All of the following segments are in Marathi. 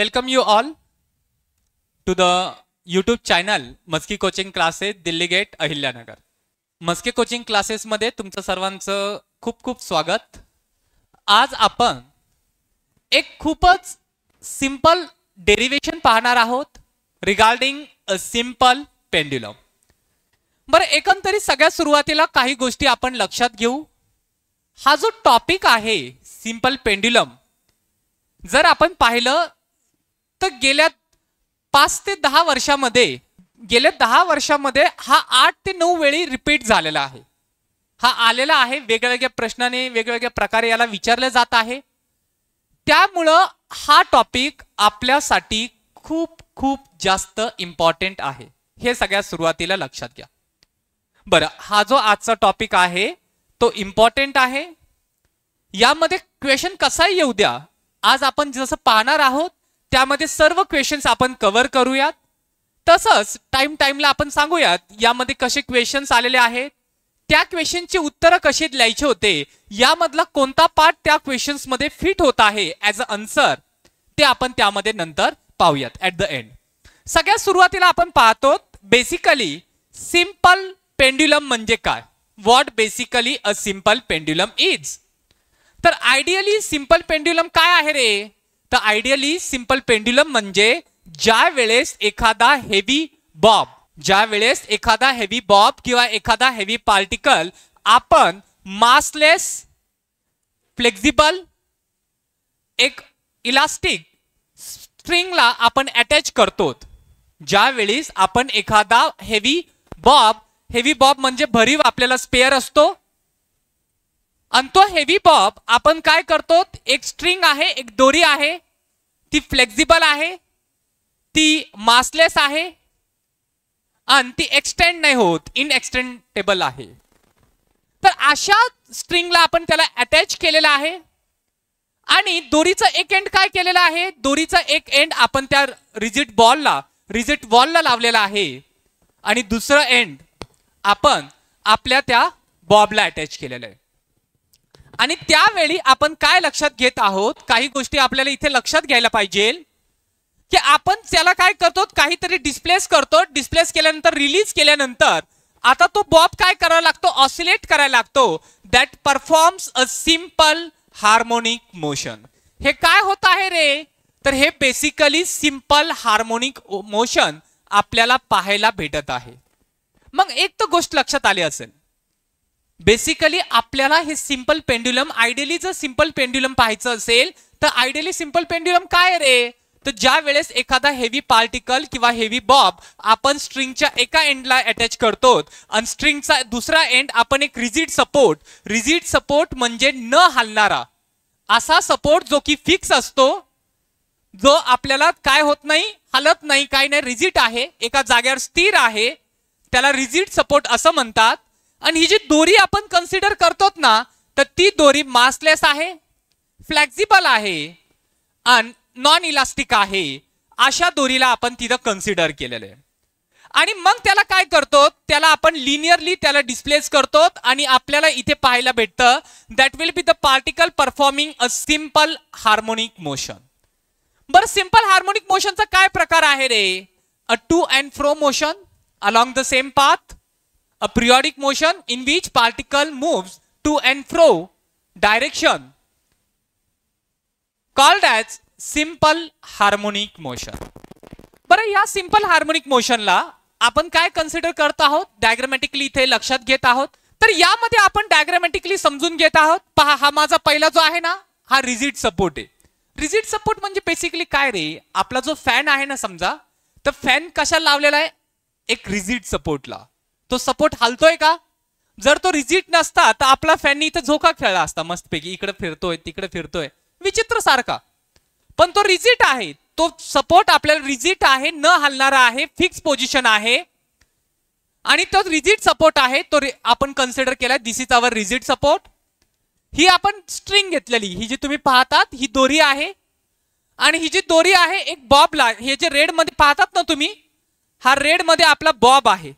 welcome you all to the YouTube channel Maski coaching classes Delhi gate Ahilyanagar. Maski coaching classes मध्ये तुमचं सर्वांचं खूप खूप स्वागत. आज आपण एक खूपच सिंपल डेरिवेशन पाहणार आहोत रिगार्डिंग अ सिंपल पेंड्युलम. बरं, एकंदरीत सगळ्यात सुरुवातीला काही गोष्टी आपण लक्षात घेऊ. हा जो टॉपिक आहे सिंपल पेंड्युलम, जर आपण पाहिलं तर गेल्या 5 ते 10 वर्षामध्ये हा 8 ते 9 वेळी रिपीट झालेला आहे. हा आलेला आहे, वेगवेगळ्या प्रश्नाने वेगवेगळ्या प्रकारे याला विचारले जात आहे. त्यामुळं हा टॉपिक आपल्यासाठी खूप खूप जास्त इम्पॉर्टंट आहे, हे सगळ्यात सुरुवातीला लक्षात घ्या. बरं, हा जो आजचा टॉपिक आहे तो इम्पॉर्टंट आहे. यामध्ये क्वेश्चन कसा येऊ द्या, आज आपण जसं पाहणार आहोत त्यामध्ये सर्व क्वेश्चन्स आपण कव्हर करूयात. तसंच टाइमला आपण सांगूयात यामध्ये कसे क्वेश्चन्स आलेले आहेत, त्या क्वेश्चनची उत्तरं कशी द्यायची होते, यामधला कोणता पार्ट त्या क्वेश्चन्स मध्ये फिट होत आहे ऍज अ आन्सर, ते आपण त्यामध्ये नंतर पाहूयात ऍट द एंड. सगळ्यात सुरुवातीला आपण पाहतो बेसिकली सिंपल पेंड्युलम म्हणजे काय. What basically a simple pendulum is. तर आयडियली सिंपल पेंड्युलम काय आहे रे, तर आयडियली सिंपल पेंड्युलम म्हणजे ज्या वेळेस एखादा हेवी बॉब किंवा एखादा हेवी पार्टिकल आपण मासलेस, फ्लेक्झिबल, एक इलास्टिक स्ट्रिंगला आपण अटॅच करतो. ज्या वेळेस आपण एखादा हेवी बॉब म्हणजे भरीव आपल्याला स्पेअर असतो, आणि तो हेवी बॉब आपण काय करतो, एक स्ट्रिंग आहे, एक दोरी आहे, ती फ्लेक्झिबल आहे, ती मासलेस आहे, आणि ती एक्सटेंड नाही होत, इनएक्सटेंडेबल आहे. तर अशा स्ट्रिंगला आपण त्याला अटॅच केलेला आहे, आणि दोरीचा एक एंड काय केलेला आहे, दोरीचा एक एंड आपण त्या रिजिड वॉलला लावलेला आहे, आणि दुसरं एंड आपण आपल्या त्या बॉबला अटॅच केलेलं आहे. आणि त्यावेळी आपण काय लक्षात घेत आहोत, काही गोष्टी आपल्याला इथे लक्षात घ्यायला पाहिजे की आपण त्याला काय करतो, काहीतरी डिस्प्लेस करतो. डिस्प्लेस केल्यानंतर, रिलीज केल्यानंतर आता तो बॉब काय करायला लागतो, ऑसिलेट करायला लागतो. That performs a simple harmonic motion. हे काय होत आहे रे, तर हे बेसिकली सिंपल हार्मोनिक मोशन आपल्याला पाहायला भेटत आहे. मग एक तर गोष्ट लक्षात आली असेल, बेसिकली आपल्याला हे सिंपल पेंड्युलम, आयडियली जर सिंपल पेंड्युलम पाहायचं असेल तर आयडियली सिंपल पेंड्युलम काय रे, तर ज्या वेळेस एखादा हेवी पार्टिकल किंवा हेवी बॉब आपण स्ट्रिंगच्या एका एंडला अटॅच करतो, आणि स्ट्रिंगचा दुसरा एंड आपण एक रिजिड सपोर्ट म्हणजे न हलणारा असा सपोर्ट, जो की फिक्स असतो, जो आपल्याला काय होत नाही, हलत नाही, काय नाही, रिजिड आहे, एका जागेवर स्थिर आहे, त्याला रिजिड सपोर्ट असं म्हणतात. आणि ही जी दोरी आपण कन्सिडर करतो ना, तर ती दोरी मासलेस आहे, फ्लेक्झिबल आहे, आणि नॉन इलास्टिक आहे. अशा दोरीला आपण तिथं कन्सिडर केलेलं आहे. आणि मग त्याला काय करतो, त्याला आपण लिनियरली त्याला डिस्प्लेस करतो, आणि आपल्याला इथे पाहायला भेटतं that will be the particle performing a simple harmonic motion. बरं, सिंपल हार्मोनिक मोशनचा काय प्रकार आहे रे, a to and fro motion along the same path, a periodic motion in which particle moves to and fro direction, called as simple harmonic motion. बरं, या सिंपल हार्मोनिक मोशनला आपण काय कन्सिडर करत आहोत, डायग्रामॅटिकली इथे लक्षात घेत आहोत. तर यामध्ये आपण डायग्रामॅटिकली समजून घेत आहोत. पहा, हा माझा पहिला जो आहे ना, हा रिजिड सपोर्ट आहे. रिजिड सपोर्ट म्हणजे बेसिकली काय रे, आपला जो फॅन आहे ना समजा, तर फॅन कशाला लावलेला आहे, एक रिजिड सपोर्टला. तो सपोर्ट हलतोय का, जर तो रिजिड नसता तर आपला फॅननी इथं झोका खेळला असता मस्तपैकी, इकडे फिरतोय तिकडे फिरतोय विचित्र सारखा. पण तो रिजिड आहे, तो सपोर्ट आपल्याला रिजिड आहे, न हलणारा आहे, फिक्स पोझिशन आहे, आणि तो रिजिड सपोर्ट आहे, तो आपण कन्सिडर केला, दिस इज आवर रिजिड सपोर्ट. ही आपण स्ट्रिंग घेतलेली, ही जी तुम्ही पाहतात ही दोरी आहे, आणि ही जी दोरी आहे एक बॉबला, हे जे रेड मध्ये पाहतात ना तुम्ही, हा रेड मध्ये आपला बॉब आहे,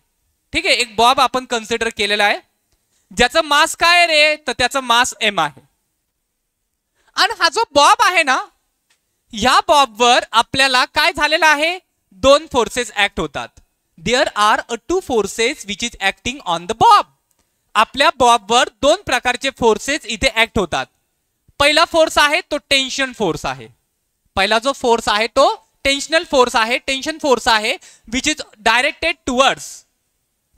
ठीक आहे, एक बॉब आपण कन्सिडर केलेला आहे, ज्याचं मास काय रे, तर त्याचं मास m आहे. आणि हा जो बॉब आहे ना, ह्या बॉबवर आपल्याला काय झालेलं आहे, दोन फोर्सेस ऍक्ट होतात. There are two forces which is acting on the bob. आपल्या बॉबवर दोन प्रकारचे फोर्सेस इथे ऍक्ट होतात. पहिला फोर्स आहे तो टेन्शन फोर्स आहे. पहिला जो फोर्स आहे तो टेन्शनल फोर्स आहे, टेन्शन फोर्स आहे, which is directed towards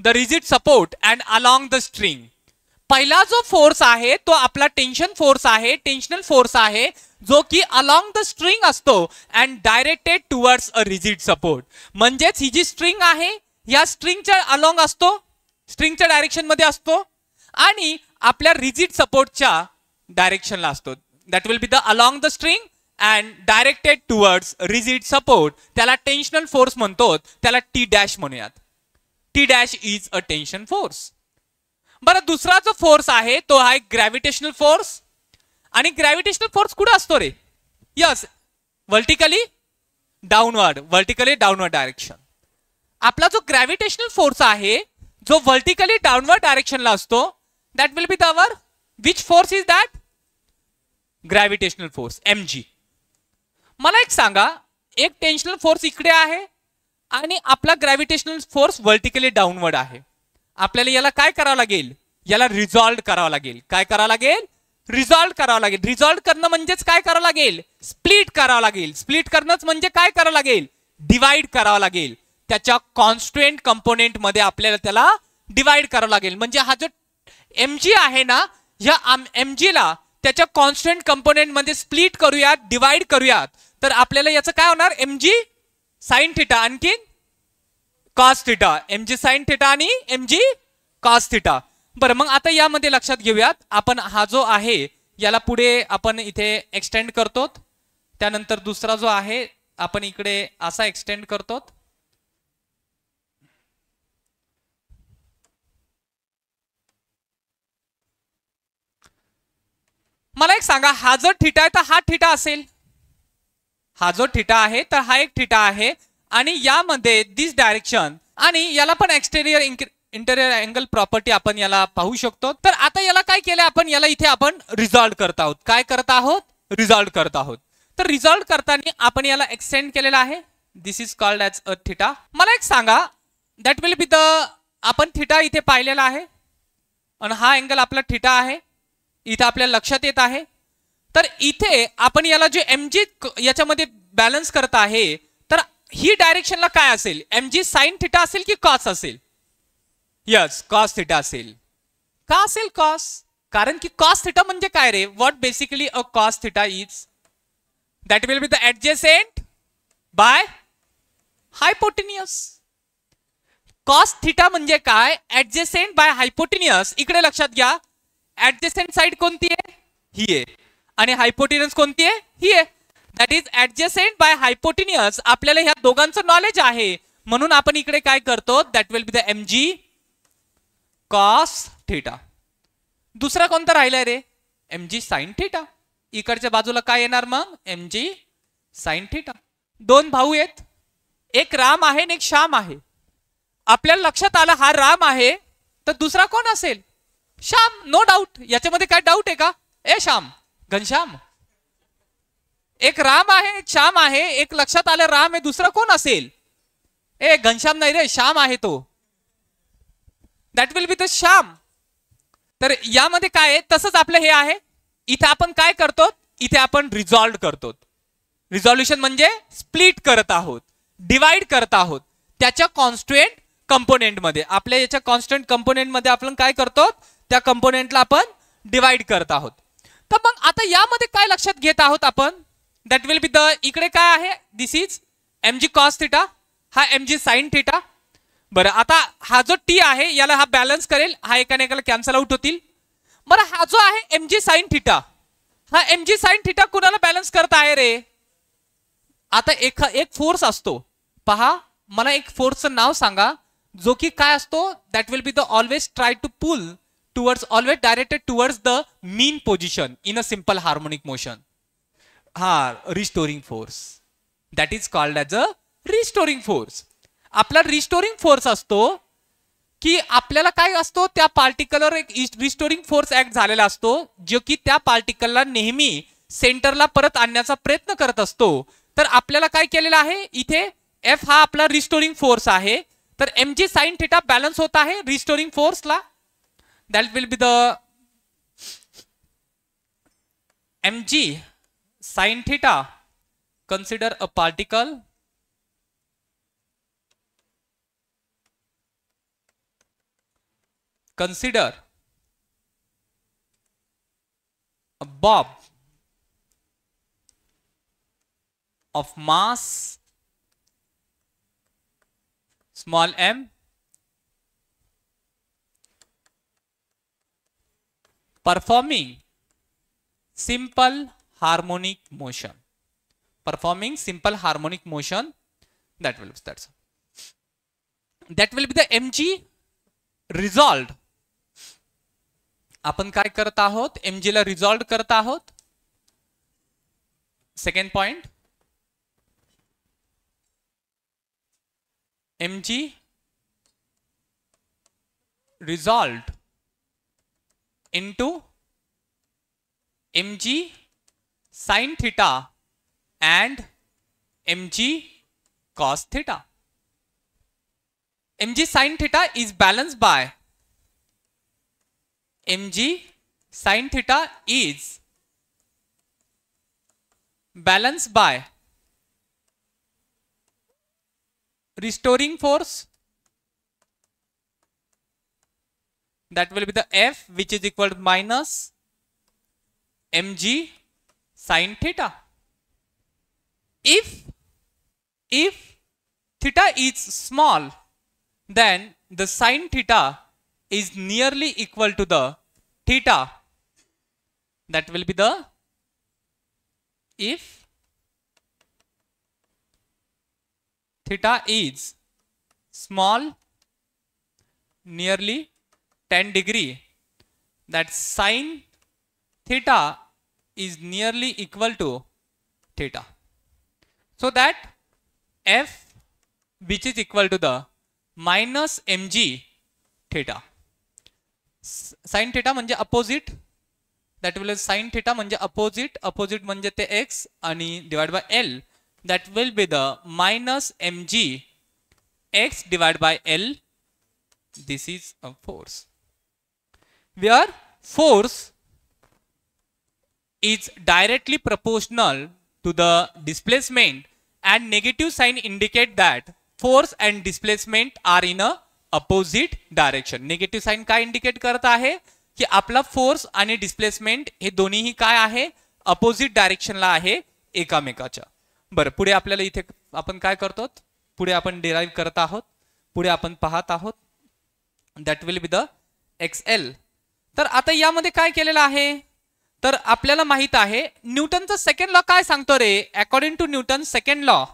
the rigid support and along the string. पहिला जो फोर्स आहे तो आपला टेन्शन फोर्स आहे, टेन्शनल फोर्स आहे, जो की अलॉंग द स्ट्रिंग असतो and directed towards a rigid support. म्हणजेच ही जी स्ट्रिंग आहे या स्ट्रिंगच्या अलॉंग असतो, स्ट्रिंगच्या डायरेक्शन मध्ये असतो आणि आपल्या रिजिड सपोर्टच्या डायरेक्शनला असतो. That will be the along the string and directed towards rigid support. त्याला टेन्शनल फोर्स म्हणतो, त्याला टी डॅश म्हणूयात. T dash is a tension force. बरं, दुसरा जो फोर्स आहे तो आहे ग्रॅव्हिटेशनल फोर्स. आणि ग्रॅव्हिटेशनल फोर्स कुठे असतो रे? Yes, vertically downward, vertically downward direction. आपला जो ग्रॅव्हिटेशनल फोर्स आहे जो व्हर्टिकली डाऊनवर्ड डायरेक्शनला असतो, that will be our which force is that? Gravitational force, mg. मला एक सांगा, एक टेन्शनल फोर्स इकडे आहे आणि आपला ग्रॅव्हिटेशनल फोर्स व्हर्टिकली डाऊनवर्ड आहे. आपल्याला याला काय करावं लागेल? याला रिझॉल्व करावं लागेल. काय करावं लागेल? रिझॉल्व करावं लागेल. रिझॉल्व करणं म्हणजेच काय करावं लागेल? स्प्लिट करावं लागेल. स्प्लिट करणंच म्हणजे काय करावं लागेल? डिवाइड करावं लागेल. त्याच्या कॉन्स्टंट कंपोनेंट मध्ये आपल्याला त्याला डिवाइड करावं लागेल. म्हणजे हा जो mg आहे ना, या mg ला त्याच्या कॉन्स्टंट कंपोनेंट मध्ये स्प्लिट करूयात, डिवाइड करूयात, तर आपल्याला याचं काय होणार? mg साइन थिटा आणखीन cos theta. mg sine theta आणि mg कॉस थिटा. बरं, मग आता यामध्ये लक्षात घेऊयात, आपण हा जो आहे याला पुढे आपण इथे एक्सटेंड करतो. त्यानंतर दुसरा जो आहे आपण इकडे असा एक्सटेंड करतो. मला एक सांगा, हा जर थिटा आहे तर हा थिटा असेल. हा जो थिटा आहे तर हा एक थिटा आहे आणि यामध्ये दिस डायरेक्शन आणि याला पण एक्सटेरियर इंटेरियर अँगल प्रॉपर्टी आपण याला पाहू शकतो. तर आता याला काय केलं आपण? याला इथे आपण रिझॉल्व करत आहोत. काय करत आहोत? रिझॉल्व करत आहोत. तर रिझॉल्व करताना आपण याला एक्सटेंड केलेला आहे. This is called as a theta. मला एक सांगा, दॅट विल बी द, आपण थिटा इथे पाहिलेला आहे आणि हा अँगल आपला थिटा आहे, इथे आपल्याला लक्षात येत आहे. तर इथे आपण याला जे mg याच्यामध्ये बॅलन्स करत आहे, तर ही डायरेक्शनला काय असेल? mg साइन थिटा असेल की कॉस असेल? यस, कॉस थिटा असेल. का असेल कॉस? कारण की कॉस थिटा म्हणजे काय रे? What basically a cos theta is? That will be the adjacent by hypotenuse. Cos theta म्हणजे काय? Adjacent by hypotenuse. इकडे लक्षात घ्या, ऍडजेसेंट साइड कोणती आहे? ही आहे. आणि हायपोटेन्युअस कोणती आहे? ही आहे. That is adjacent by hypotenuse. आपल्याला ह्या दोघांचं नॉलेज आहे, म्हणून आपण इकडे काय करतो? That will be the mg cos theta. दुसरा कोणता राहिलाय रे? mg sine theta. इकडच्या बाजूला काय येणार मग? mg sine theta. दोन भाऊ आहेत, एक राम आहे आणि एक श्याम आहे. आपल्याला लक्षात आलं हा राम आहे, तर दुसरा कोण असेल? श्याम. No doubt. याच्यामध्ये काय डाऊट आहे का? ए श्याम, घनश्याम. एक राम आहे, एक श्याम आहे. एक लक्षात आलं राम आहे, दुसरा कोण असेल? ए घनश्याम नाही रे, श्याम आहे तो. That will be the Shyam. तर यामध्ये काय आहे? तसंच आपलं हे आहे. इथे आपण काय करतो? इथे आपण रिझॉल्व करतो. रिझॉल्युशन म्हणजे स्प्लिट करत आहोत, डिवाइड करत आहोत त्याच्या कॉन्स्टंट कंपोनेंट मध्ये. आपल्या याच्या कॉन्स्टंट कंपोनेंट मध्ये आपण काय करतो? त्या कंपोनेंटला आपण डिवाइड करत आहोत. तर मग आता यामध्ये काय लक्षात घेत आहोत आपण? दॅट विल बी द, इकडे काय आहे? This is mg cos theta, हा mg साइन थिटा. बरं, आता हा जो टी आहे याला हा बॅलन्स करेल, हा एकाने एकाला कॅन्सल आउट होतील. बरं, हा जो आहे mg साइन थिटा, हा mg साइन थिटा कुणाला बॅलन्स करत आहे रे? आता एक फोर्स असतो पहा. मला एक फोर्सचं नाव सांगा जो की काय असतो? That will be the always try to pull towards, always directed towards the mean position in a simple harmonic motion. Restoring force. That is called as a restoring force. आपला रिस्टोरिंग फोर्स असतो की आपल्याला काय असतो? त्या पार्टिकलवर एक रिस्टोरिंग फोर्स ऍक्ट झालेला असतो, जो की त्या पार्टिकलला नेहमी सेंटरला परत आणण्याचा प्रयत्न करत असतो, तर आपल्याला काय केलेलं आहे इथे एफ हा आपला रिस्टोरिंग फोर्स आहे, तर mg साइन थीटा बॅलन्स होत आहे रिस्टोरिंग फोर्सला. That will be the mg sin theta. Consider a particle consider a bob of mass small m performing simple harmonic motion. Performing simple harmonic motion. That will be the mg resolved. आपण काय करत आहोत, mg ला रिझॉल्व करत आहोत. Second point, mg resolved into mg sin theta and mg cos theta. mg sin theta is balanced by mg sin theta is balanced by restoring force, that will be the F, which is equal to minus mg sin theta. If theta is small, then the sin theta is nearly equal to the theta. That will be the if theta is small, nearly 10 degree, that sin theta is nearly equal to theta. So that F, which is equal to the minus mg theta. Sin theta म्हणजे opposite, that will be sin theta म्हणजे opposite म्हणजे ते x आणि divided by L, that will be the minus mg x divided by L. This is a force, where force is directly proportional to the displacement, and negative sign indicate that force and displacement are in a opposite direction. Negative sign काय इंडिकेट करत आहे की आपला फोर्स आणि डिस्प्लेसमेंट हे दोन्हीही काय आहे, अपोजिट डायरेक्शनला आहे एकामेकाच्या. बरं, पुढे आपल्याला इथे आपण काय करतो, पुढे आपण डिराइव्ह करत आहोत, पुढे आपण पाहत आहोत. That will be the XL. तर आता यामध्ये काय केलेलं आहे, तर आपल्याला माहित आहे न्यूटनचा सेकंड लॉ काय सांगतो रे. According to Newton second law,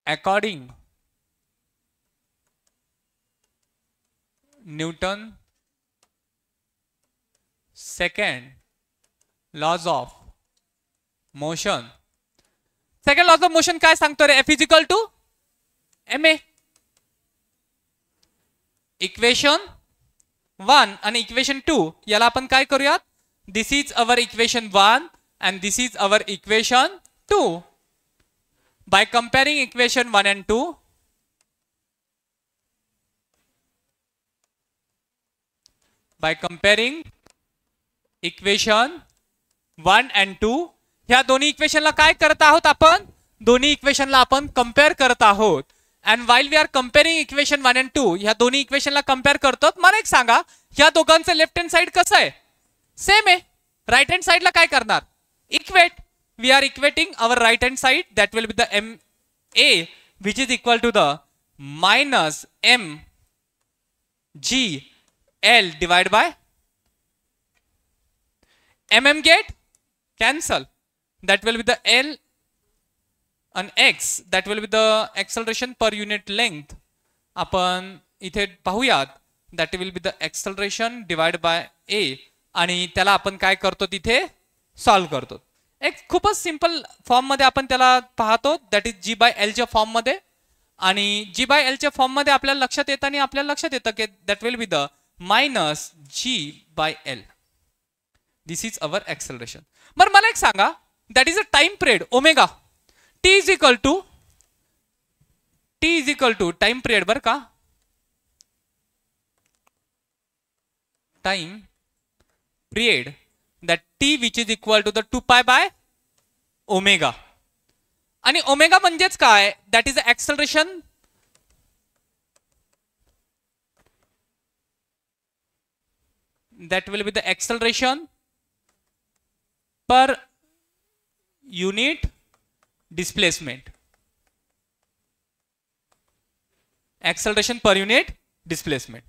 according Newton second laws of motion. Second laws of motion काय सांगतो रे, F is equal to ma. Equation 1 आणि इक्वेशन 2 याला आपण काय करूयात, this is our equation 1 and this is our equation 2. By comparing equation 1 and 2, by comparing equation 1 and 2, ह्या दोन्ही इक्वेशनला काय करत आहोत आपण, दोन्ही इक्वेशनला आपण कंपेअर करत आहोत. and while we are comparing equation 1 and 2, ह्या दोन्ही इक्वेशनला कंपेअर करतो. मला एक सांगा, ह्या दोघांचं लेफ्ट हँड साइड कसं आहे, सेम आहे. राइट हँड साइडला काय करणार, equate. We are equating our right hand side, that will be the MA, which is equal to the minus MGL divided by MM. Get cancel. That will be the L and X, that will be the acceleration per unit length. आपण इथे पाहूयात, that will be the acceleration divided by A, आणि त्याला आपण काय करतो तिथे सॉल्व करतो. एक खूपच सिंपल फॉर्म मध्ये आपण त्याला पाहतो, that is G by L च्या फॉर्म मध्ये. आणि जी बाय एलच्या फॉर्म मध्ये आपल्याला लक्षात येतं आणि आपल्याला लक्षात येतं की that will be the minus g by L. This is our acceleration. बरं मला एक सांगा, that is a time period omega. T is equal to time period बरं का, time period that t which is equal to the 2 pi by omega. आणि ओमेगा म्हणजेच काय, that is acceleration that will be the acceleration per unit displacement. Acceleration per unit displacement.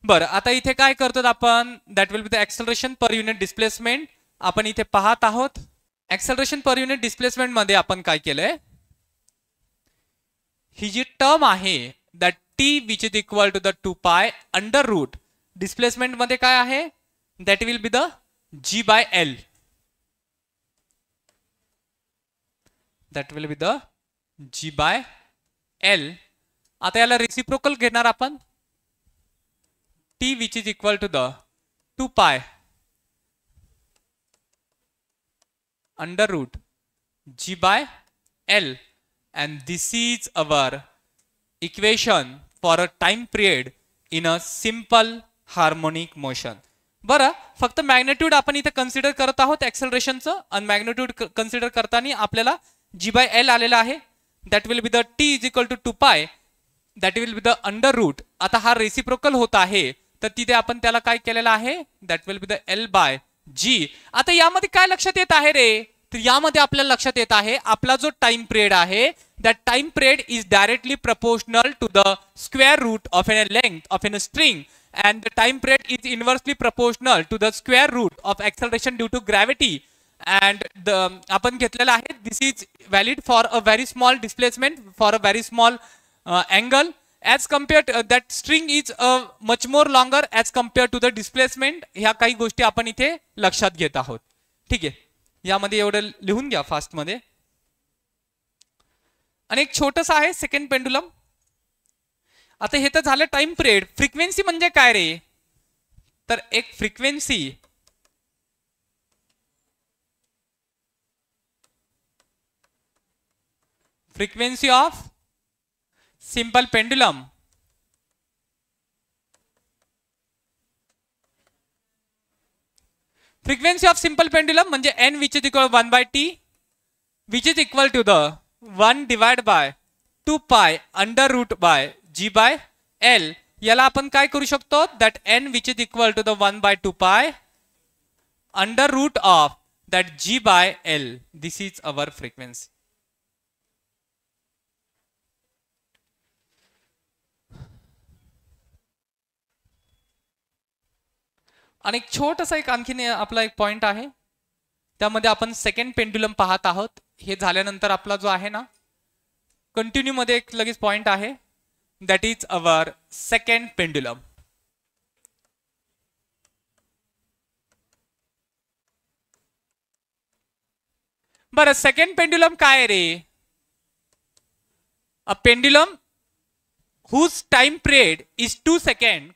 बरं आता इथे काय करतो आपण, that will be the acceleration per unit displacement. आपण इथे पाहत आहोत एक्सेलरेशन पर युनिट डिस्प्लेसमेंट मध्ये आपण काय केलंय, ही जी टर्म आहे that T which is equal to the 2 pi under root displacement मध्ये काय आहे, that will be the g by L. That will be the g by L. आता याला रेसिप्रोकल घेणार आपण, t which is equal to the 2 pi under root g by L, and this is our equation for a time period in a simple harmonic motion. बरं फक्त मॅग्नेट्यूड आपण इथे कन्सिडर करत आहोत एक्सेलरेशनचं, आणि मॅग्नेट्यूड कन्सिडर करताना आपल्याला g by L आलेला आहे. That will be the t is equal to 2 pi, that will be the under root. आता हा रेसिप्रोकल होत आहे तर तिथे आपण त्याला काय केलेलं आहे, that will be the L by G. आता यामध्ये काय लक्षात येत आहे रे, तर यामध्ये आपल्याला लक्षात येत आहे आपला जो टाइम पिरियड आहे, that time period is directly proportional to the square root of an length of an string, and the time period is inversely proportional to the square root of acceleration due to gravity. And आपण घेतलेला आहे this is valid for a very small displacement for a very small angle. As compared that string is much more longer as compared to the displacement. ह्या काही गोष्टी आपण इथे लक्षात घेत आहोत. ठीक आहे, यामध्ये एवढं लिहून घ्या फास्ट मध्ये. आणि एक छोटस आहे सेकंड पेंडुलम. आता हे तर झालं टाइम पिरियड. फ्रिक्वेन्सी म्हणजे काय रे, तर एक frequency of simple pendulum. Frequency of simple pendulum म्हणजे n which is equal 1 by t which is equal to the 1 divide by 2 pi under root by g by l. याला आपण काय करू शकतो, that n which is equal to the 1 by 2 pi under root of that g by l. This is our frequency. आणि एक छोटासा एक आणखीन आपला एक पॉइंट आहे, त्यामध्ये आपण सेकंड पेंडुलम पाहत आहोत. हे झाल्यानंतर आपला जो आहे ना कंटिन्यू मध्ये एक लगेच पॉइंट आहे, that is our second pendulum. बरं सेकंड पेंडुलम काय रे, a pendulum whose time period is 2 seconds